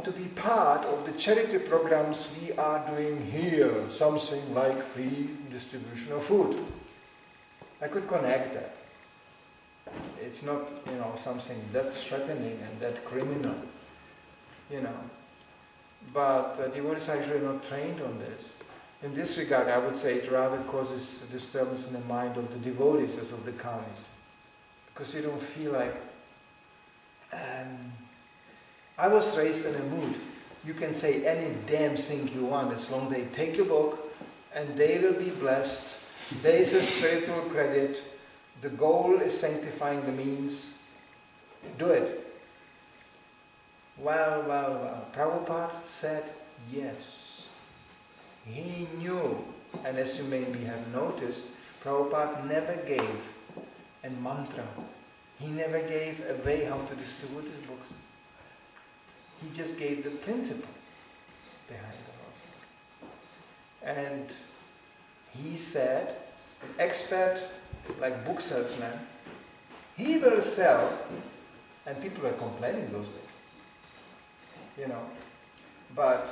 to be part of the charity programs we are doing here, something like free distribution of food. I could connect that. It's not, something that's threatening and that criminal, But devotees are usually not trained on this. In this regard, I would say it rather causes disturbance in the mind of the devotees as of the karmis. Because you don't feel like... I was raised in a mood. You can say any damn thing you want as long as they take your book and they will be blessed. There is a spiritual credit. The goal is sanctifying the means. Do it. Well. Prabhupada said yes. He knew, and as you maybe have noticed, Prabhupada never gave a mantra. He never gave a way how to distribute his books. He just gave the principle behind the whole thing. And he said, an expert, like book salesman, he will sell, and people were complaining those days, But,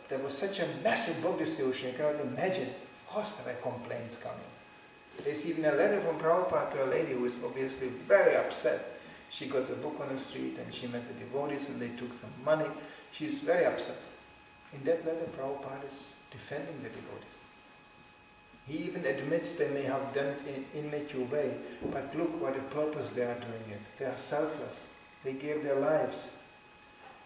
there was such a massive book distribution, you cannot imagine. Of course there were complaints coming. There's even a letter from Prabhupada to a lady who was obviously very upset. She got the book on the street and she met the devotees and they took some money. She's very upset. In that letter, Prabhupada is defending the devotees. He even admits they may have done it in immature way, but look what a purpose they are doing it. They are selfless. They gave their lives.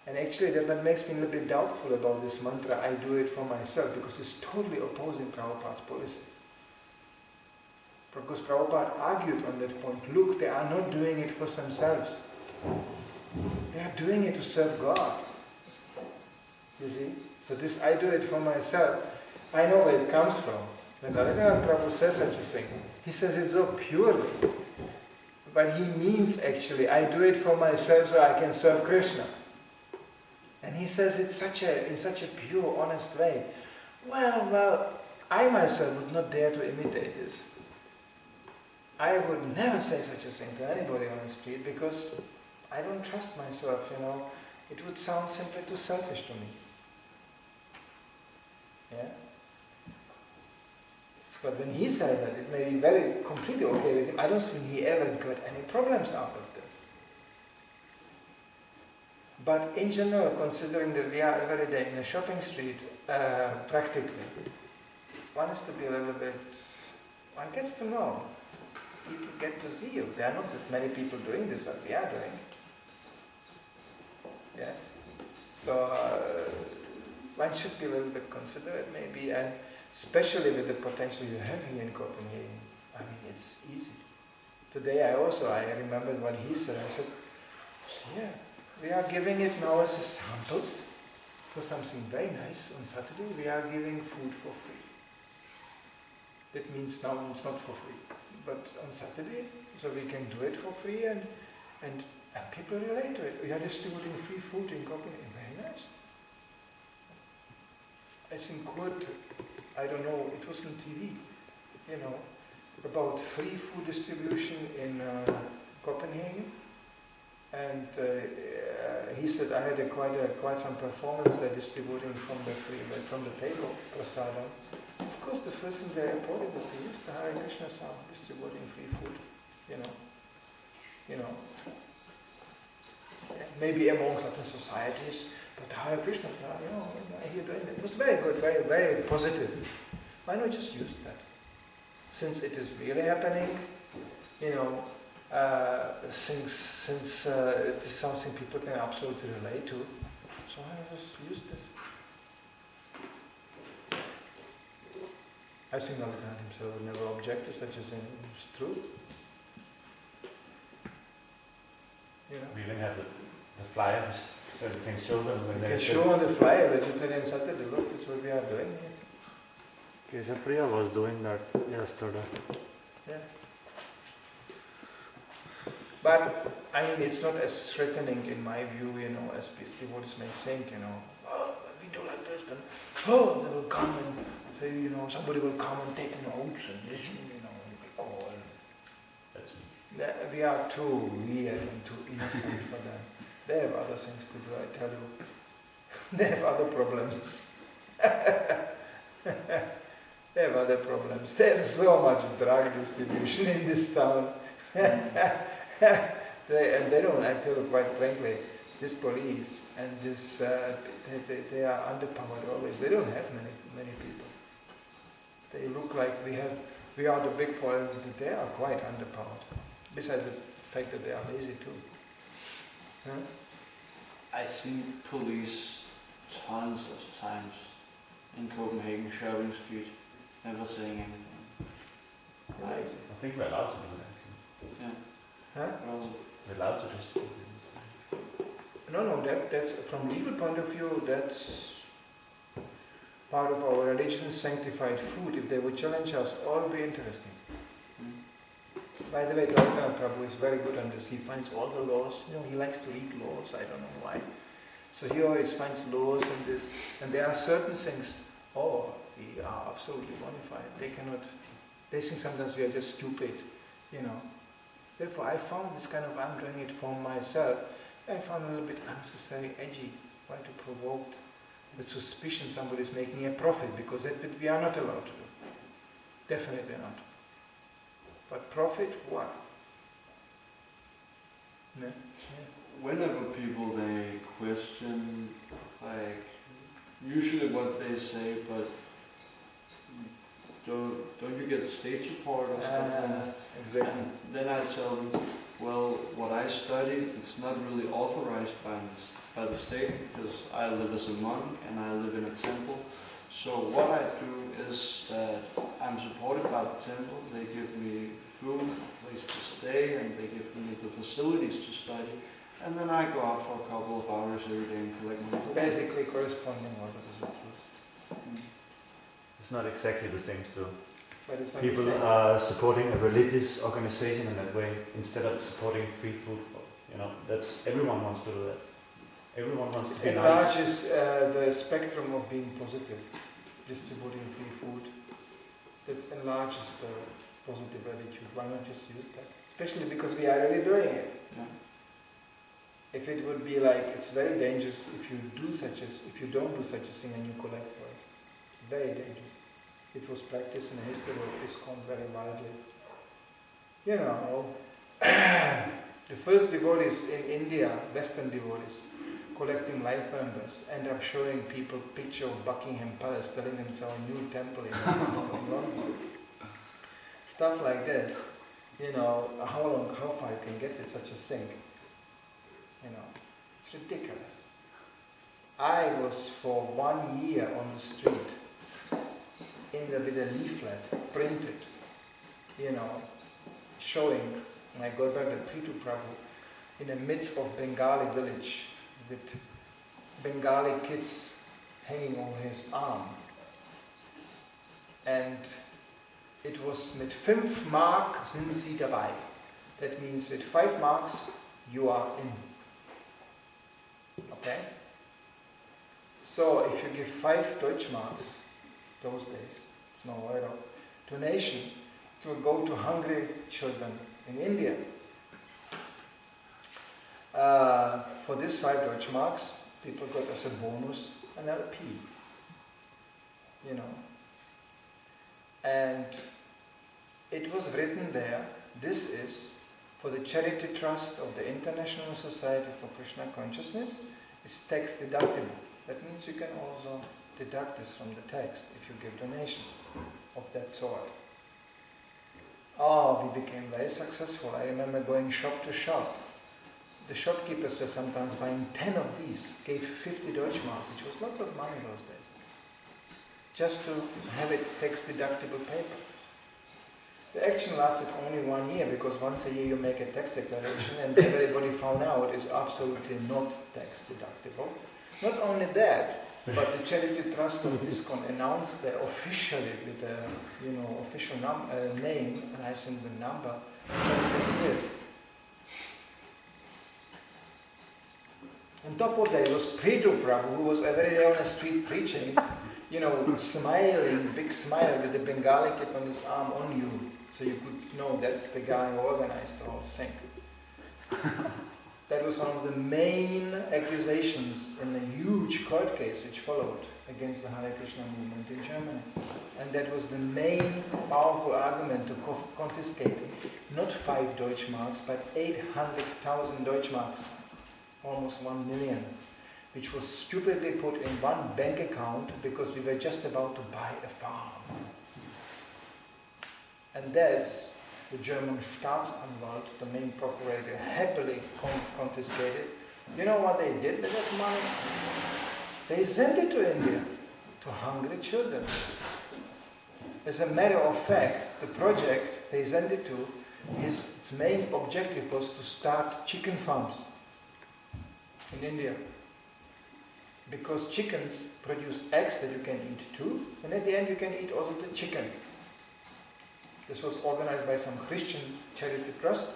And actually that what makes me a little bit doubtful about this mantra, I do it for myself, because it's totally opposing Prabhupada's policy. Because Prabhupada argued on that point, look, they are not doing it for themselves. They are doing it to serve God. You see? So this, I do it for myself. I know where it comes from. When Narayanana Prabhu says such a thing, he says it so purely. But he means actually, I do it for myself so I can serve Krishna. And he says it in such a pure, honest way. Well, I myself would not dare to imitate this. I would never say such a thing to anybody on the street because I don't trust myself, It would sound simply too selfish to me. Yeah? But when he said that, it may be very completely okay with him. I don't think he ever got any problems out of this. But in general, considering that we are every day in a shopping street, practically, one has to be a little bit, one gets to know. People get to see you. There are not that many people doing this, what we are doing. Yeah? So, one should be a little bit considerate maybe, and especially with the potential you have here in Copenhagen. I mean, it's easy. Today I remembered what he said. I said, yeah, we are giving it now as a samples for something very nice on Saturday. We are giving food for free. That means now it's not for free, but on Saturday, so we can do it for free and people relate to it. We are distributing free food in Copenhagen. Very nice. I think I don't know, it was on TV, about free food distribution in Copenhagen. And he said I had quite some performance there distributing from the table, prasadam. Of course, the first thing they reported that they used the Hare Krishna song, distributing free food, Maybe among certain societies, but the Hare Krishna, I hear doing it. It was very good, very, very positive. Why not just use that? Since it is really happening, since it is something people can absolutely relate to, so why not just use this? I think Narayanana himself would never object to such a thing. It's true. We even have the flyers so we can show them when they show on the flyer vegetarian Saturday. Look, that's what we are doing here. Kesapriya was doing that yesterday. Yeah. But, it's not as threatening in my view, as devotees may think, we do like this, then, they will come and say, somebody will come and take notes and listen, we call. We are too weird and too innocent for them. They have other things to do, I tell you. They have other problems. They have other problems. They have so much drug distribution in this town. They don't, I tell you quite frankly, this police and this, they are underpowered always. They don't have many people. They look like we are the big police, but they are quite underpowered. Besides the fact that they are lazy too. Huh? I see police tons of times in Copenhagen, shopping street, never saying anything. Lazy. I think we're allowed to do that actually. Yeah. Huh? Well, We're allowed to just do things. No, that's from legal point of view, that's part of our religion, sanctified food. If they would challenge us, all would be interesting. By the way, Dalai Prabhu is very good on this. He finds all the laws. He likes to read laws. I don't know why. So he always finds laws and this. And there are certain things. Oh, we are absolutely bonafide. They think sometimes we are just stupid. Therefore, I found this kind of. I'm doing it for myself. I found a little bit unnecessary, edgy. Why to provoke with suspicion somebody is making a profit? Because that we are not allowed to do. Definitely not. But profit, what? No? Yeah. whenever people they question, like, usually what they say, but don't you get state support or stuff like that? Exactly. And then I tell them, well, what I studied, it's not really authorized by the state, because I live as a monk and I live in a temple. So what I do is that I'm supported by the temple. They give me food, a place to stay, and they give me the facilities to study. And then I go out for a couple of hours every day and collect my food. Basically corresponding what is the truth. It's not exactly the same still. But it's not People the same. are supporting a religious organization in that way instead of supporting free food. That's everyone wants to do that. Everyone wants to be It nice. enlarges the spectrum of being positive, distributing free food. That enlarges the positive attitude. Why not just use that? Especially because we are really doing it. Yeah. If it would be like, it's very dangerous if you don't do such a thing and you collect for it. Very dangerous. It was practiced in the history of ISKCON very widely. The first devotees in India, Western devotees, collecting light members, end up showing people picture of Buckingham Palace, telling them it's our new temple in London. Stuff like this. How far you can get with such a thing. It's ridiculous. I was for 1 year on the street with a leaflet printed, showing, and I got back to Prithu Prabhu, in the midst of Bengali village with Bengali kids hanging on his arm. And it was mit 5 Mark sind Sie dabei. That means with 5 marks you are in. Okay? So if you give 5 Deutschmarks, those days, it's no euro, donation, it will go to hungry children in India. For this 5 Deutschmarks, people got as a bonus an LP. And it was written there, this is for the charity trust of the International Society for Krishna Consciousness, is tax deductible. That means you can also deduct this from the text if you give donation of that sort. Oh, we became very successful. I remember going shop to shop. The shopkeepers were sometimes buying 10 of these, gave 50 Deutschmarks, which was lots of money those days, just to have it tax deductible paper. The action lasted only 1 year, because once a year you make a tax declaration, and everybody found out it's absolutely not tax deductible. Not only that, but the charity trust of ISKCON announced that officially with the official name, and I think the number doesn't exist. On top of that, it was Prithu Prabhu, who was every day on the street preaching, smiling, big smile with the Bengali kid on his arm on you. So you could know that's the guy who organized the whole thing. That was one of the main accusations in a huge court case which followed against the Hare Krishna movement in Germany. And that was the main powerful argument to confiscate not 5 Deutschmarks, but 800,000 Deutschmarks, almost 1 million, which was stupidly put in one bank account because we were just about to buy a farm. And that's the German Staatsanwalt, the main procurator, happily confiscated. You know what they did with that money? They sent it to India, to hungry children. As a matter of fact, the project they sent it to, its main objective was to start chicken farms in India. Because chickens produce eggs that you can eat too, and at the end you can eat also the chicken. This was organized by some Christian charity trust,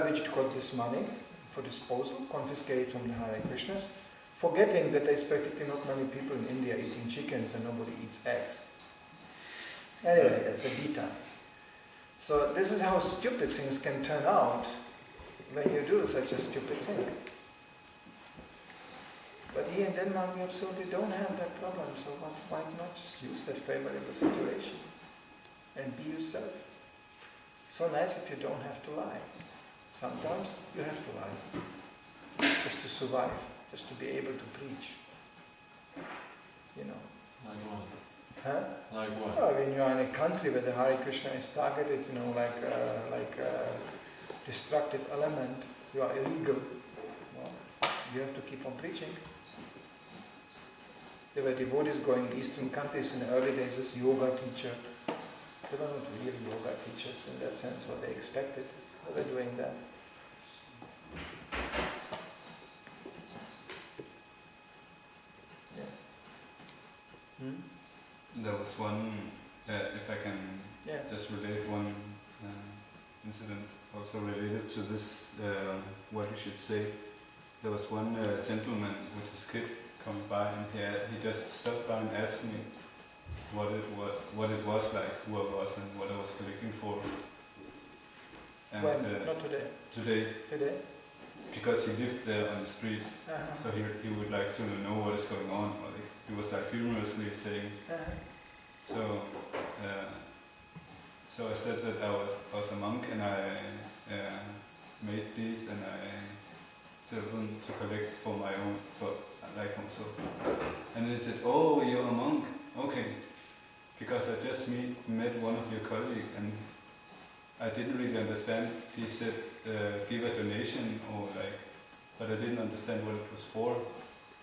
which got this money for disposal, confiscated from the Hare Krishnas, forgetting that there's practically not many people in India eating chickens and nobody eats eggs. Anyway, that's a detail. So this is how stupid things can turn out when you do such a stupid thing. But here in Denmark we absolutely don't have that problem, so why not just use that favorable situation and be yourself? So nice if you don't have to lie. Sometimes you have to lie, just to survive, just to be able to preach. You know. Like what? Huh? Like what? Well, when you are in a country where the Hare Krishna is targeted, you know, like a destructive element, you are illegal. Well, you have to keep on preaching. There were devotees going in Eastern countries in the early days as yoga teacher. They were not real yoga teachers in that sense, what they expected. They were doing that. Yeah. There was one, if I can Yeah. just relate one incident also related to this, what you should say. There was one gentleman with his kid coming by, and he just stopped by and asked me what it was like, who I was, and what I was collecting for. And When? Not today. today, Today? because he lived there on the street, Uh-huh. so he would like to know what is going on. Or he was like humorously saying. Uh-huh. So I said that I was a monk, and I made these, and I sell them to collect for my own, for like myself. And then he said, "Oh, you're a monk, okay." Because I just met one of your colleagues, and I didn't really understand. He said, "Give a donation," or like, but I didn't understand what it was for.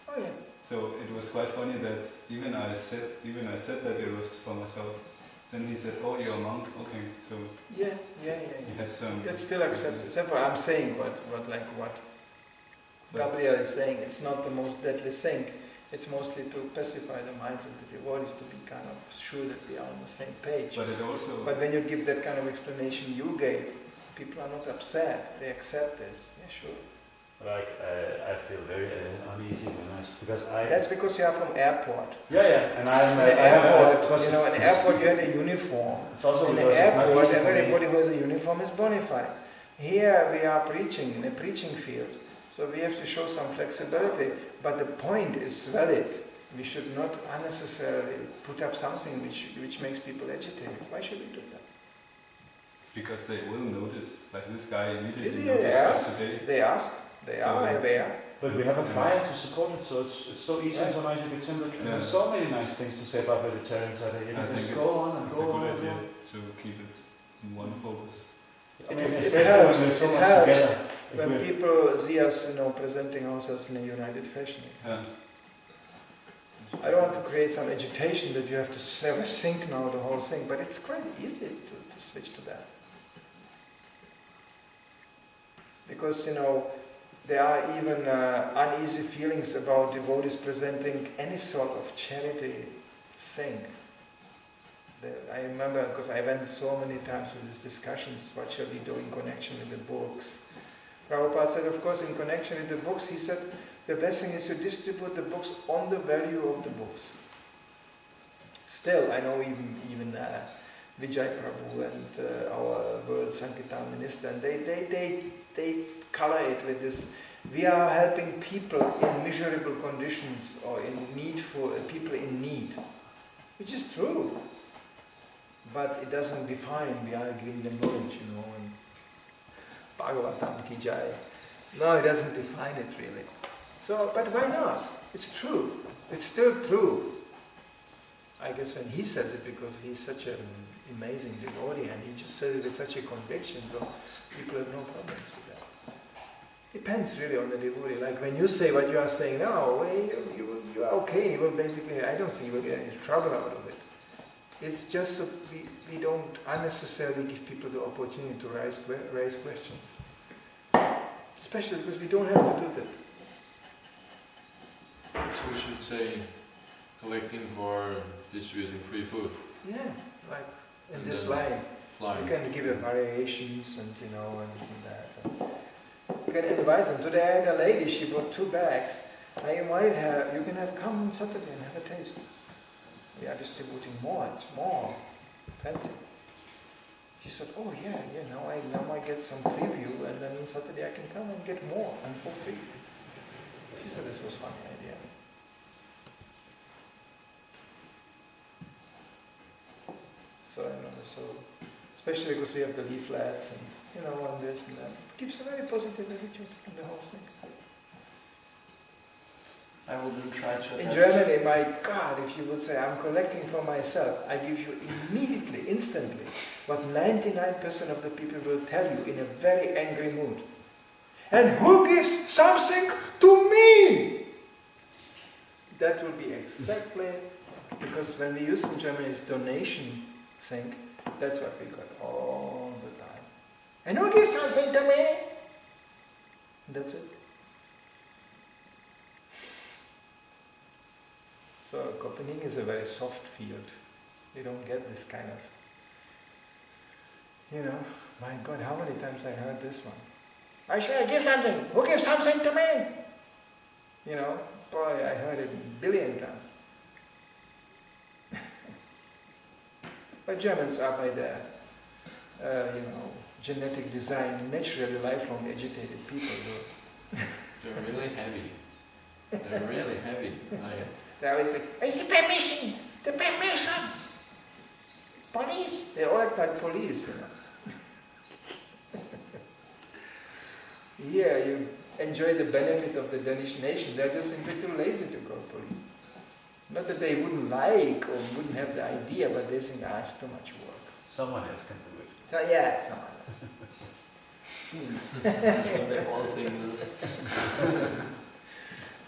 Oh yeah. So it was quite funny that even I said that it was for myself. Then he said, "Oh, you're a monk, okay." So Yeah. he had some. It's still accepted. Therefore, I'm saying what Gabriel is saying. It's not the most deadly thing. It's mostly to pacify the minds of the devotees, to be kind of sure that we are on the same page. But it also. But when you give that kind of explanation you gave, people are not upset. They accept this. Yeah, sure. Like, I feel very uneasy when because That's because you are from airport. Yeah, and In the airport, you know, in the airport you have a uniform. It's also In the because it's not airport, easy for me. everybody who has a uniform is bona fide. Here we are preaching, in a preaching field. So we have to show some flexibility. But the point is valid. We should not unnecessarily put up something which makes people agitated. Why should we do that? Because they will notice. Like this guy immediately Yeah, noticed us today. They ask. They So- are aware. But we have a fire to support it, so it's so easy and so nice. You can simply there's so many nice things to say about vegetarians that you I can think just it's, go on and it's go a on good and idea go. to keep it in one focus. I mean, It especially helps, when we're so it much helps together. If when we're- people see us, you know, presenting ourselves in a united fashion. Yeah. I don't want to create some agitation that you have to sync now the whole thing, but it's quite easy to switch to that. Because, you know, there are even uneasy feelings about devotees presenting any sort of charity thing. I remember, because I went so many times to these discussions, what shall we do in connection with the books? Prabhupada said, of course, in connection with the books, he said, the best thing is to distribute the books on the value of the books. Still, I know even Vijay Prabhu and our world Sankirtan minister, and they color it with this. We are helping people in miserable conditions or in need for people in need, which is true. But it doesn't define. We are giving them knowledge, and Bhagavatam ki jai. No, it doesn't define it really. So, but why not? It's true. It's still true. I guess when he says it, because he's such an amazing devotee and he just says it with such a conviction, so people have no problems with that. Depends really on the devotee. Like when you say what you are saying now, you are okay. You will basically, I don't think you will get any trouble out of it. It's just that we don't unnecessarily give people the opportunity to raise questions. Especially because we don't have to do that. So we should say collecting for distributing free food. Yeah, like in And this then line. flying. You can give them variations and and this and that. You can invite them. Today I had a lady, she brought 2 bags. I invited her, you can come on Saturday and have a taste. We are distributing more, it's more fancy. She said, oh yeah, now I get some preview and then on Saturday I can come and get more and for free. She said this was a funny idea. So especially because we have the leaflets and and this and that. It gives a very positive attitude in the whole thing. I will then try to. In Germany, my God, if you would say, I'm collecting for myself, I give you immediately, instantly, what 99% of the people will tell you in a very angry mood. And who gives something to me? That will be exactly, because when we use in Germany this donation thing, that's what we got all the time. And who gives something to me? That's it. So Copenhagen is a very soft field. You don't get this kind of, my God, how many times I heard this one? I should give something. Who gives something to me? Boy, I heard it a billion times. But Germans are by their, genetic design, naturally lifelong agitated people. They're really heavy. They're really heavy. They always say, it's the permission! The permission! Police! They all act like police, Yeah, you enjoy the benefit of the Danish nation. They're just simply too lazy to call police. Not that they wouldn't like or wouldn't have the idea, but they think, it's too much work. Someone else can do it. So yeah, someone else. They all think this.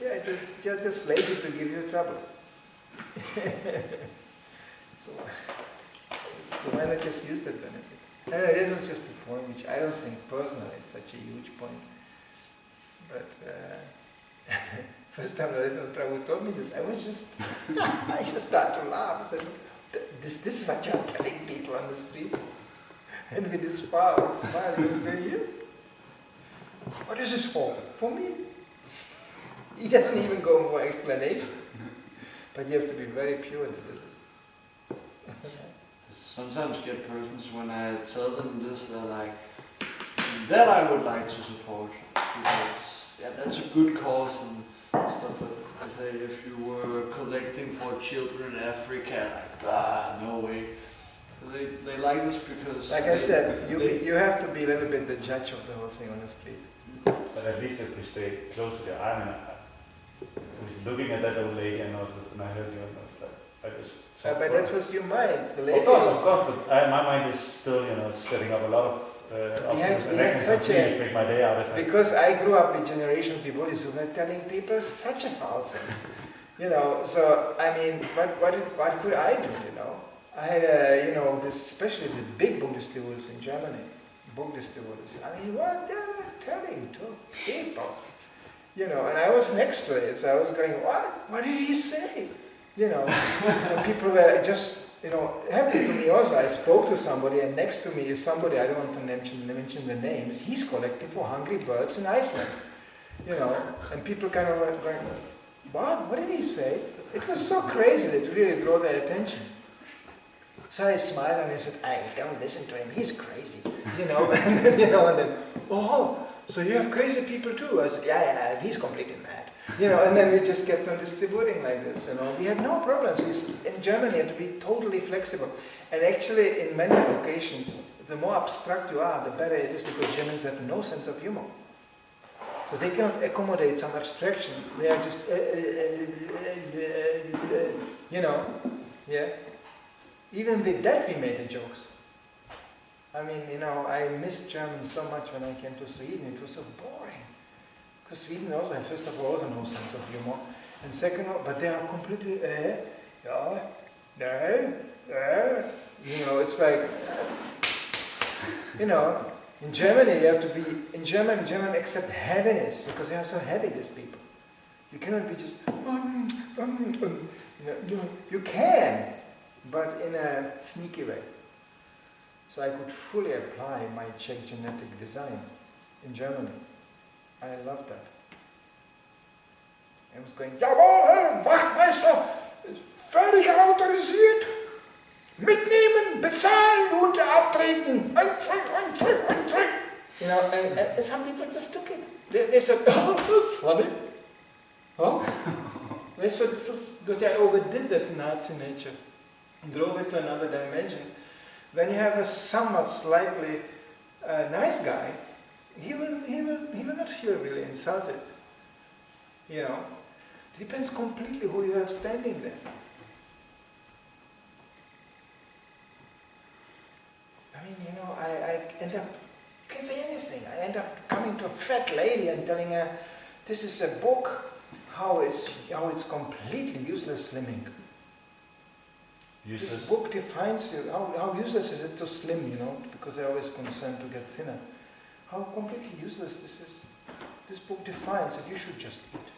Yeah, just lazy to give you trouble. so why not just use that benefit? That was just a point which I don't think personally it's such a huge point. But first time Narendra Prabhu told me this, I just started to laugh. I said, this is what you're telling people on the street? And with this smile, he was going, yes. What is this for? For me. He doesn't even go for explanation. But you have to be very pure to do this. Sometimes get persons when I tell them this, they're like, that I would like to support. Because, that's a good cause and stuff. But I say, if you were collecting for children in Africa, like, no way. They like this because... Like I said, you have to be a little bit the judge of the whole thing on the street. But at least if we stay close to the I was looking at that old lady and I heard you and I was like, but that was your mind. The lady of course, but my mind is still, setting up a lot of options and that can completely freak my day out. Because I grew up with generation of devotees who were telling people such a foul thing. So, I mean, what could I do, I had, especially the big Buddhist devotees in Germany, Buddhist devotees. I mean, what they were telling to people, and I was next to it, so I was going, what did he say? People were just, happened to me also. I spoke to somebody, and next to me is somebody, I don't want to mention the names, he's collecting for hungry birds in Iceland, and people kind of were going, what did he say? It was so crazy that it really drew their attention. So I smiled and I said, don't listen to him, he's crazy, and then, So you have crazy people too. I said, yeah, he's completely mad. And then we just kept on distributing like this, We had no problems. In Germany, you had to be totally flexible. And actually, in many occasions, the more abstract you are, the better it is, because Germans have no sense of humor. So they cannot accommodate some abstraction. They are just, yeah. Even with that, we made the jokes. I mean, I missed German so much when I came to Sweden. It was so boring. Because Sweden also, first of all, also no sense of humor. And second of all, but they are completely, it's like, in Germany you have to be, in German accept heaviness, because they are so heavy, these people. You cannot be just, you can, but in a sneaky way. So I could fully apply my Czech genetic design in Germany. I loved that. I was going, jawohl, Herr Wachtmeister, völlig autorisiert, mitnehmen, bezahlen und abtreten. And some people just took it. They said, oh, that's funny. Huh? They said, because I overdid that Nazi nature, drove it to another dimension. When you have a somewhat slightly nice guy, he will not feel really insulted. It depends completely who you have standing there. I mean, I end up, you can say anything. I end up coming to a fat lady and telling her, this is a book, how it's completely useless slimming. Useless? This book defines you. How useless is it to slim, because they're always concerned to get thinner. How completely useless this is. This book defines that you should just eat.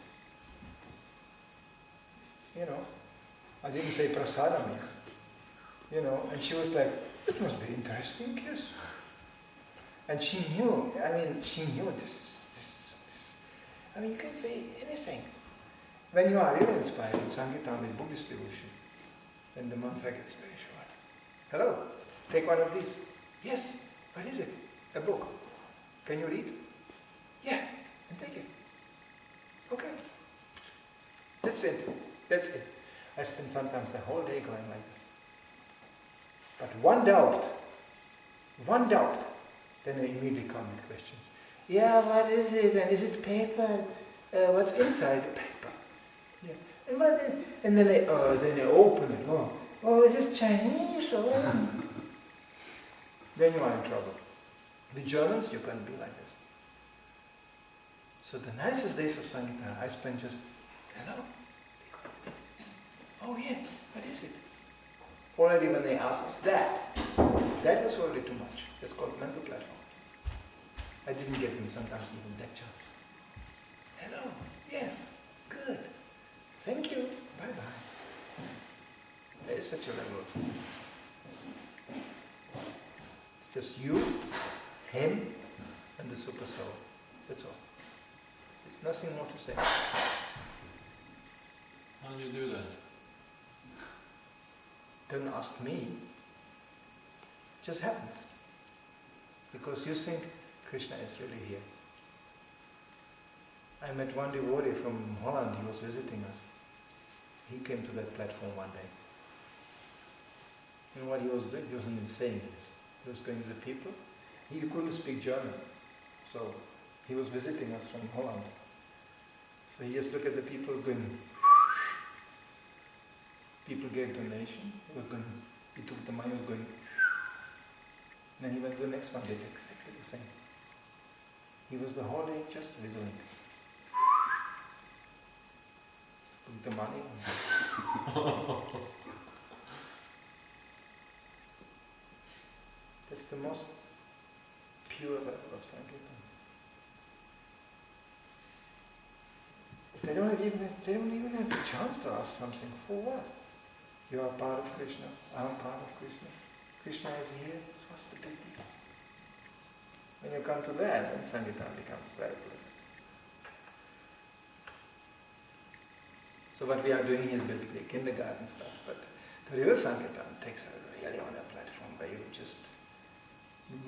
I didn't say prasadamich. And she was like, it must be interesting, yes. And she knew this. I mean, you can say anything. When you are really inspired in Sankirtan with book distribution, then the mantra gets very short. Hello, take one of these. Yes, what is it? A book. Can you read? Yeah, and take it. Okay. That's it. I spend sometimes the whole day going like this. But one doubt, then I immediately come with questions. Yeah, what is it? And is it paper? What's inside the paper? Yeah. And what is, and then they open it. Oh, is this Chinese or what? Then you are in trouble. With Germans, you can't be like this. So the nicest days of Sankirtan, I spent just, hello. Oh yeah, what is it? Already when they ask us that was already too much. That's called mental platform. I didn't get them sometimes even that chance. Hello, yes, good. Thank you, bye-bye. There is such a level of thing. It's just you, him, and the super soul. That's all. There's nothing more to say. How do you do that? Don't ask me. It just happens. Because you think Krishna is really here. I met one devotee from Holland, he was visiting us. He came to that platform one day. You know what he was doing? He was insane. He was going to the people. He couldn't speak German. So he was visiting us from Holland. So he just looked at the people going. People gave donation. He took the money, was going. And then he went to the next one, did exactly the same. He was the whole day just whistling. Took the money. That's the most pure level of Sankirtan. They don't even have the chance to ask something. For what? You are part of Krishna. I am part of Krishna. Krishna is here. So what's the big deal? When you come to that, then Sankirtan becomes very pleasant. So what we are doing here is basically kindergarten stuff, but the real Sankirtan takes a really on a platform where you just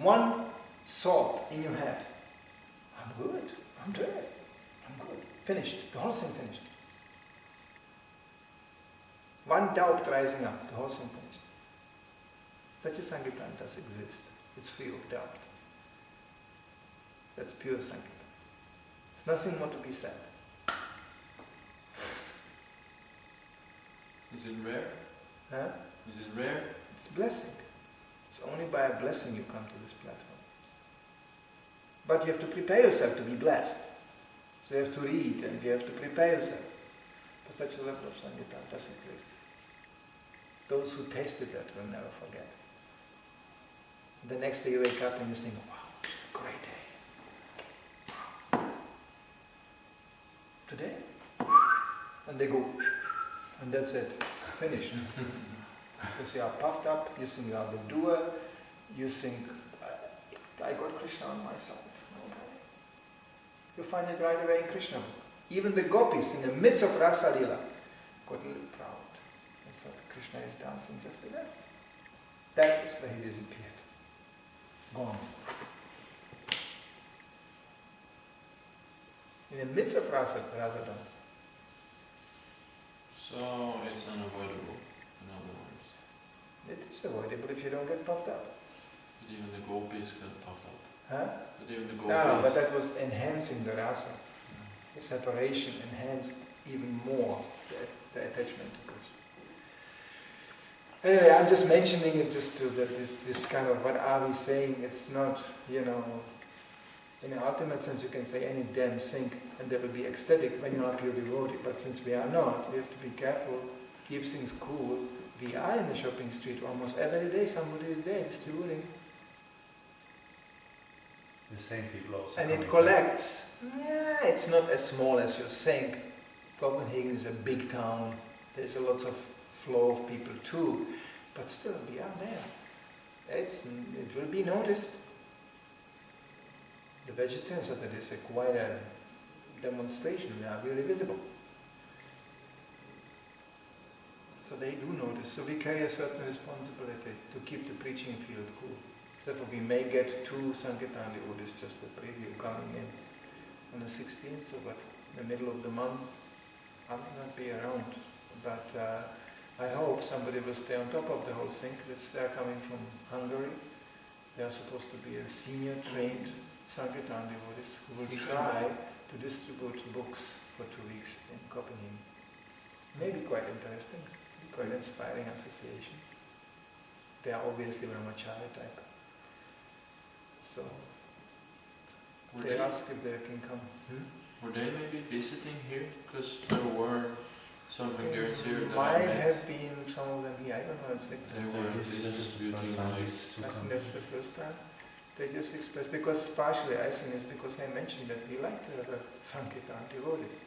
one thought in your head. I'm good, I'm doing it, I'm good. Finished, the whole thing finished. One doubt rising up, the whole thing finished. Such a Sankirtan does exist. It's free of doubt. That's pure Sankirtan. There's nothing more to be said. Is it rare? Huh? Is it rare? It's blessing. It's only by a blessing you come to this platform. But you have to prepare yourself to be blessed. So you have to read and you have to prepare yourself. But such a level of Sankirtan does exist. Those who tasted that will never forget. The next day you wake up and you think, wow, great day. Today? And they go, and that's it. Finished. Because you are puffed up, you think you are the doer, you think, I got Krishna on my side. Okay. You find it right away in Krishna. Even the gopis in the midst of Rasa Lila got a little proud. And so Krishna is dancing just with us. That is where he disappeared. Gone. In the midst of Rasa dance. So it's unavoidable, in other words. It is avoidable if you don't get puffed up. But even the gopis got puffed up. Huh? But even the gopis... No, but that was enhancing the rasa. The separation enhanced even more the attachment to Krishna. Anyway, I'm just mentioning it just to that this kind of what are we saying? It's not, in an ultimate sense you can say any damn thing and they will be ecstatic when you are pure devotee. But since we are not, we have to be careful, keep things cool. We are in the shopping street almost every day. Somebody is there distributing. The same people also. And it collects. Yeah, it's not as small as you think. Copenhagen is a big town. There's a lot of flow of people too. But still, we are there. It will be noticed. The vegetarians said that it's quite a demonstration. We are really visible. So they do notice. So we carry a certain responsibility to keep the preaching field cool. Therefore, we may get 2 Sankirtan devotees, just a preview coming in on the 16th, so but in the middle of the month, I may not be around. But I hope somebody will stay on top of the whole thing. They are coming from Hungary. They are supposed to be a senior trained Sankirtan devotees who will try to distribute books for 2 weeks in Copenhagen. Maybe quite interesting, quite inspiring association. They are obviously brahmachari type. So they ask if they can come. Were they maybe visiting here? Because there were some Hungarians here that I Might met. have been some of them here. I don't know exactly. They were distributing like... I think that's the first time. They just express, because partially I think it's because I mentioned that we like to have a Sankirtan devotees.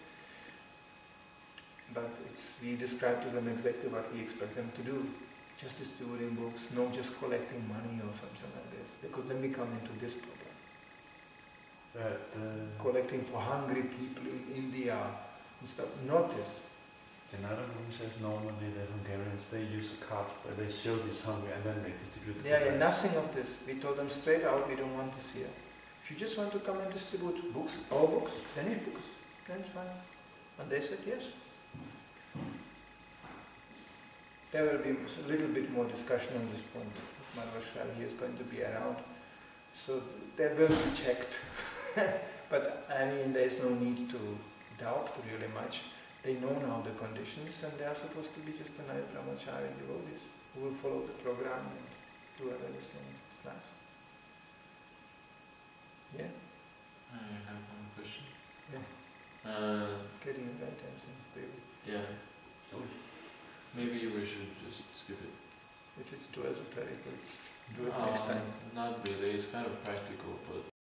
But we describe to them exactly what we expect them to do. Just distributing books, not just collecting money or something like this. Because then we come into this problem. Collecting for hungry people in India and stuff. Notice. In other room says normally the Hungarians, they use a cart where they show this hungry and then they distribute it. Yeah, nothing of this. We told them straight out, we don't want this here. If you just want to come and distribute books, all books, Danish books, then it's fine. And they said yes. There will be a little bit more discussion on this point. Madhva he is going to be around. So they will be checked. But I mean, there is no need to doubt really much. They know now the conditions and they are supposed to be just a nice brahmachari devotees who will follow the program and do everything. It's nice. Yeah? I have one question. Yeah. Getting it right, I think, baby. Yeah. Maybe we should just skip it. If it's too esoteric, let's do it next time. Not really, it's kind of practical, but